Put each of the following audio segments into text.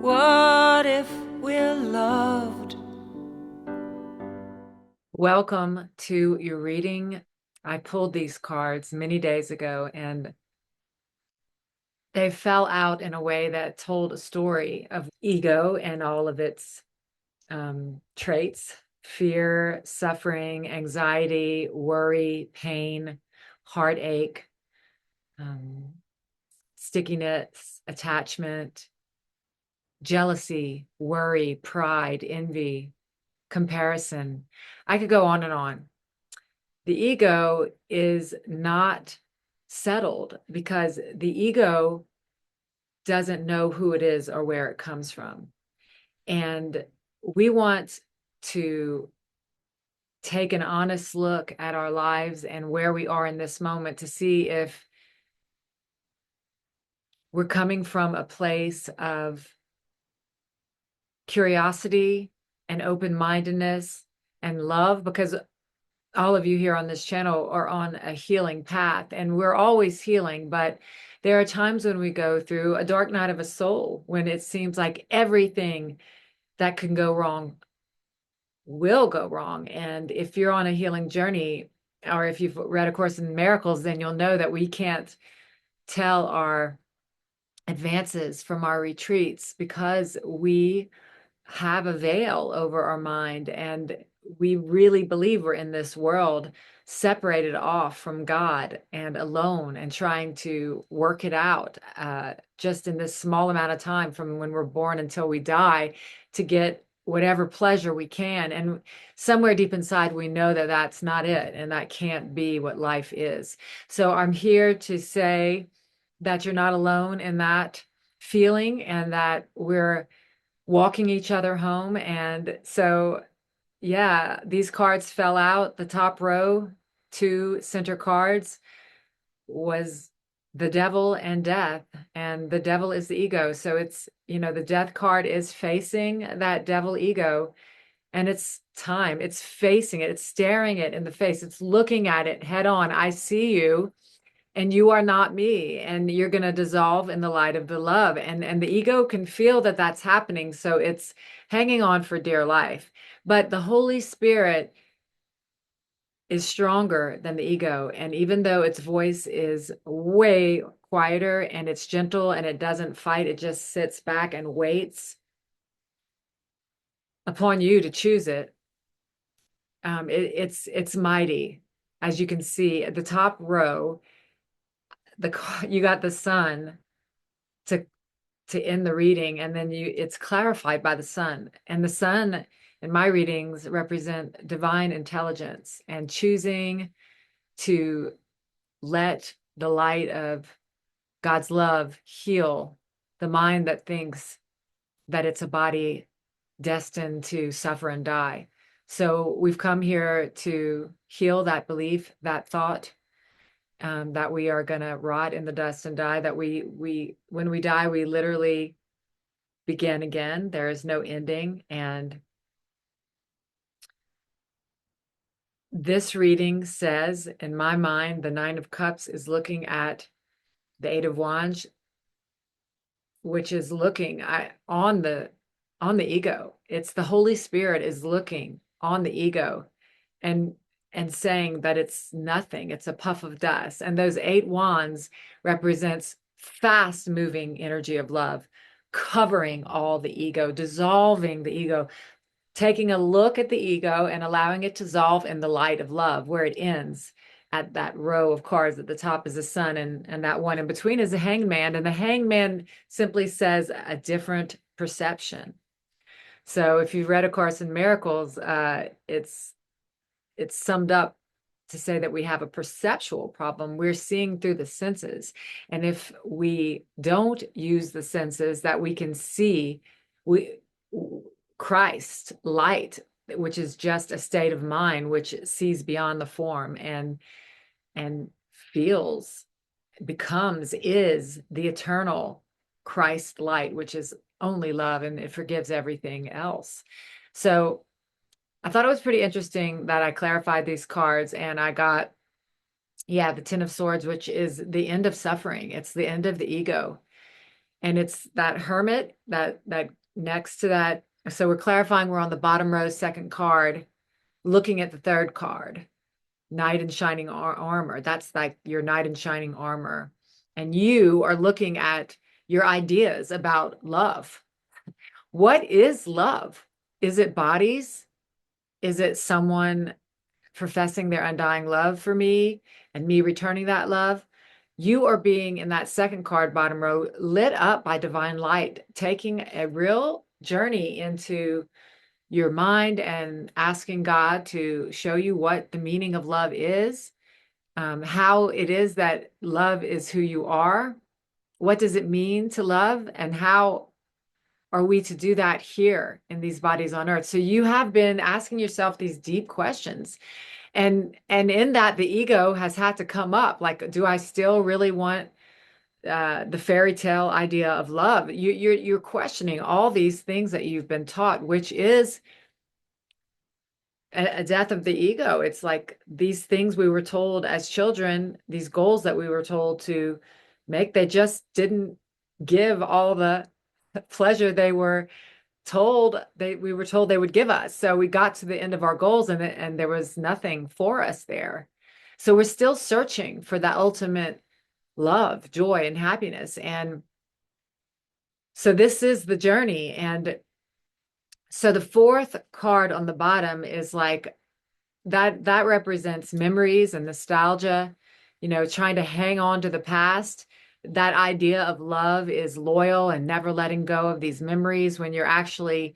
What if we're loved? Welcome to your reading. I pulled these cards many days ago and they fell out in a way that told a story of ego and all of its traits: fear, suffering, anxiety, worry, pain, heartache, um, stickiness, attachment, jealousy, worry, pride, envy, comparison. I could go on and on. The ego is not settled because the ego doesn't know who it is or where it comes from. And we want to take an honest look at our lives and where we are in this moment to see if we're coming from a place of curiosity and open-mindedness and love, because all of you here on this channel are on a healing path, and we're always healing, but there are times when we go through a dark night of a soul when it seems like everything that can go wrong will go wrong. And if you're on a healing journey, or if you've read A Course in Miracles, then you'll know that we can't tell our advances from our retreats because we have a veil over our mind, and we really believe we're in this world separated off from God and alone and trying to work it out just in this small amount of time from when we're born until we die to get whatever pleasure we can. And somewhere deep inside, we know that that's not it, and that can't be what life is. So I'm here to say that you're not alone in that feeling, and that we're walking each other home. And so, yeah, these cards fell out. The top row, two center cards, was the devil and death. And the devil is the ego. So it's, the death card is facing that devil ego. And it's time. It's facing it. It's staring it in the face. It's looking at it head on. I see you, and you are not me, and you're going to dissolve in the light of the love. And the ego can feel that that's happening, so it's hanging on for dear life. But the Holy Spirit is stronger than the ego, and even though its voice is way quieter and it's gentle and it doesn't fight, it just sits back and waits upon you to choose it. It's mighty. As you can see at the top row, you got the sun to end the reading, and then it's clarified by the sun. And the sun in my readings represent divine intelligence and choosing to let the light of God's love heal the mind that thinks that it's a body destined to suffer and die. So we've come here to heal that belief, that thought, that we are going to rot in the dust and die, that when we die, we literally begin again. There is no ending. And this reading says, in my mind, the Nine of Cups is looking at the Eight of Wands, which is looking on the ego. It's the Holy Spirit is looking on the ego and saying that it's nothing. It's a puff of dust. And those eight wands represents fast moving energy of love, covering all the ego, dissolving the ego, taking a look at the ego and allowing it to dissolve in the light of love, where it ends at that row of cards. At the top is the sun, and that one in between is the hangman. And the hangman simply says a different perception. So if you've read A Course in Miracles, it's summed up to say that we have a perceptual problem. We're seeing through the senses. And if we don't use the senses, that we can see Christ, light, which is just a state of mind which sees beyond the form and feels, becomes, is the eternal Christ light, which is only love, and it forgives everything else. So I thought it was pretty interesting that I clarified these cards, and I got, the Ten of Swords, which is the end of suffering. It's the end of the ego. And it's that hermit that next to that. So we're clarifying we're on the bottom row, second card, looking at the third card, knight in shining armor. That's like your knight in shining armor. And you are looking at your ideas about love. What is love? Is it bodies? Is it someone professing their undying love for me and me returning that love? You are being, in that second card, bottom row, lit up by divine light, taking a real journey into your mind and asking God to show you what the meaning of love is, how it is that love is who you are. What does it mean to love, and how are we to do that here in these bodies on earth? So you have been asking yourself these deep questions. And in that, the ego has had to come up. Like, do I still really want the fairy tale idea of love? You're questioning all these things that you've been taught, which is a death of the ego. It's like these things we were told as children, these goals that we were told to make, they just didn't give all the pleasure they were told we were told they would give us. So we got to the end of our goals, and there was nothing for us there. So we're still searching for that ultimate love, joy, and happiness. And so this is the journey. And so the fourth card on the bottom is like that represents memories and nostalgia, trying to hang on to the past. That idea of love is loyal and never letting go of these memories, when you're actually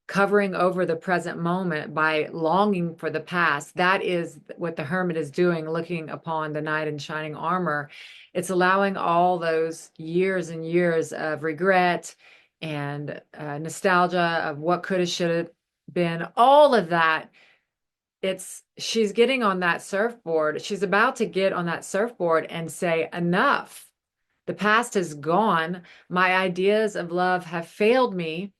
covering over the present moment by longing for the past. That is what the hermit is doing, looking upon the knight in shining armor. It's allowing all those years and years of regret and nostalgia of what could have, should have been, all of that. She's getting on that surfboard. She's about to get on that surfboard and say, enough. The past is gone. My ideas of love have failed me.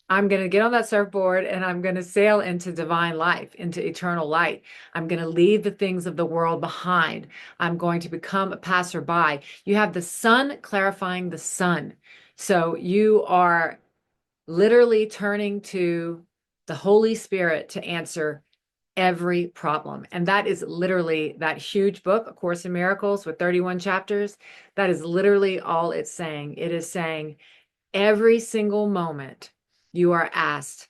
I'm going to get on that surfboard and I'm going to sail into divine life, into eternal light. I'm going to leave the things of the world behind. I'm going to become a passerby. You have the sun clarifying the sun. So you are literally turning to the Holy Spirit to answer every problem. And that is literally that huge book, A Course in Miracles, with 31 chapters. That is literally all it's saying. It is saying every single moment you are asked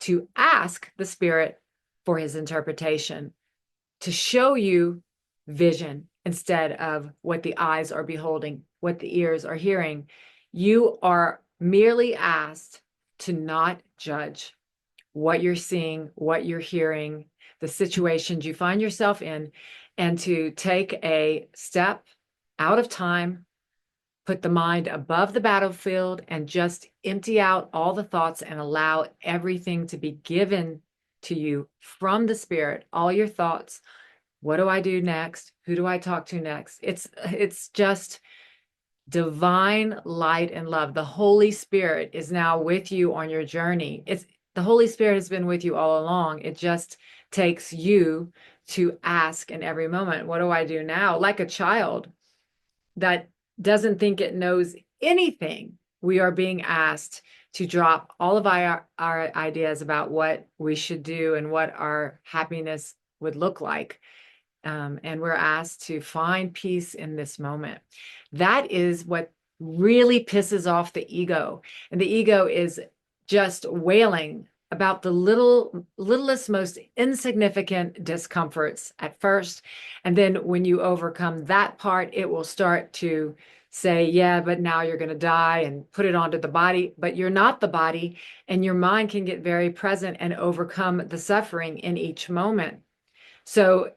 to ask the Spirit for his interpretation, to show you vision instead of what the eyes are beholding, what the ears are hearing. You are merely asked to not judge what you're seeing, what you're hearing, the situations you find yourself in, and to take a step out of time, put the mind above the battlefield, and just empty out all the thoughts and allow everything to be given to you from the Spirit, all your thoughts. What do I do next? Who do I talk to next? It's just divine light and love. The Holy Spirit is now with you on your journey. The Holy Spirit has been with you all along. It just takes you to ask in every moment, what do I do now? Like a child that doesn't think it knows anything, we are being asked to drop all of our ideas about what we should do and what our happiness would look like. And we're asked to find peace in this moment. That is what really pisses off the ego. And the ego is just wailing about the littlest, most insignificant discomforts at first. And then when you overcome that part, it will start to say, yeah, but now you're going to die, and put it onto the body. But you're not the body, and your mind can get very present and overcome the suffering in each moment. So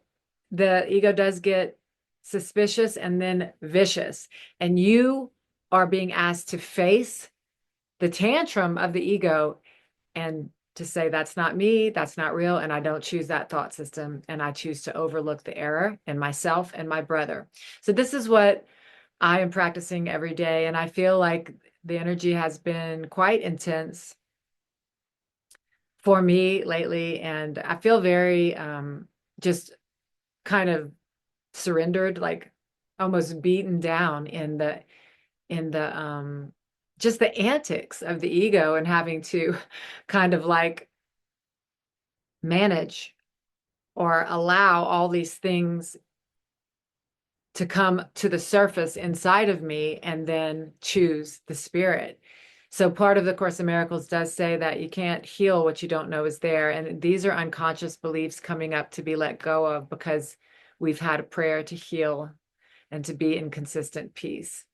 the ego does get suspicious and then vicious. And you are being asked to face the tantrum of the ego and to say, that's not me, that's not real, and I don't choose that thought system, and I choose to overlook the error in myself and my brother. So this is what I am practicing every day, and I feel like the energy has been quite intense for me lately, and I feel very just kind of surrendered, like almost beaten down in the in the just the antics of the ego and having to kind of like manage or allow all these things to come to the surface inside of me and then choose the spirit. So part of the Course in Miracles does say that you can't heal what you don't know is there. And these are unconscious beliefs coming up to be let go of because we've had a prayer to heal and to be in consistent peace.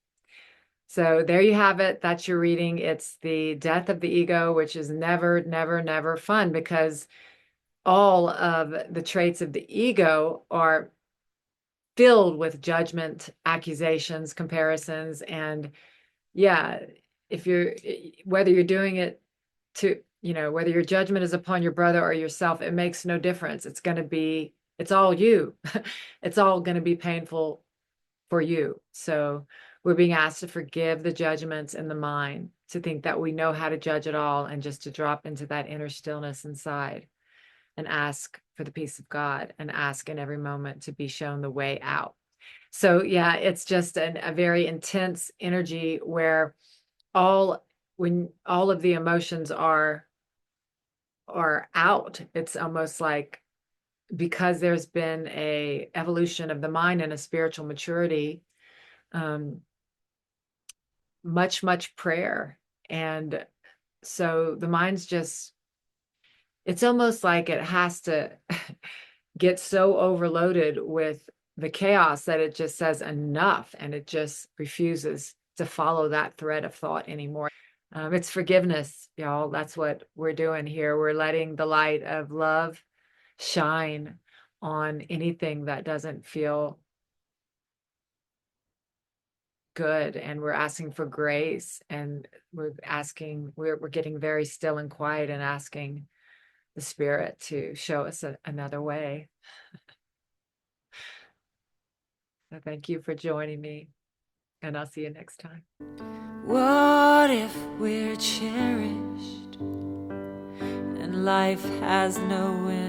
So there you have it. That's your reading. It's the death of the ego, which is never, never, never fun because all of the traits of the ego are filled with judgment, accusations, comparisons. And yeah, if you're, whether you're doing it to, whether your judgment is upon your brother or yourself, it makes no difference. It's going to be, it's all you. It's all going to be painful for you. So we're being asked to forgive the judgments in the mind, to think that we know how to judge it all, and just to drop into that inner stillness inside and ask for the peace of God and ask in every moment to be shown the way out. So yeah, it's just a very intense energy where when all of the emotions are out, it's almost like, because there's been a evolution of the mind and a spiritual maturity, much prayer. And so the mind's just, it's almost like it has to get so overloaded with the chaos that it just says enough, and it just refuses to follow that thread of thought anymore. It's forgiveness, y'all. That's what we're doing here. We're letting the light of love shine on anything that doesn't feel good, and we're asking for grace, and we're getting very still and quiet and asking the spirit to show us another way. So thank you for joining me, and I'll see you next time. What if we're cherished and life has no end?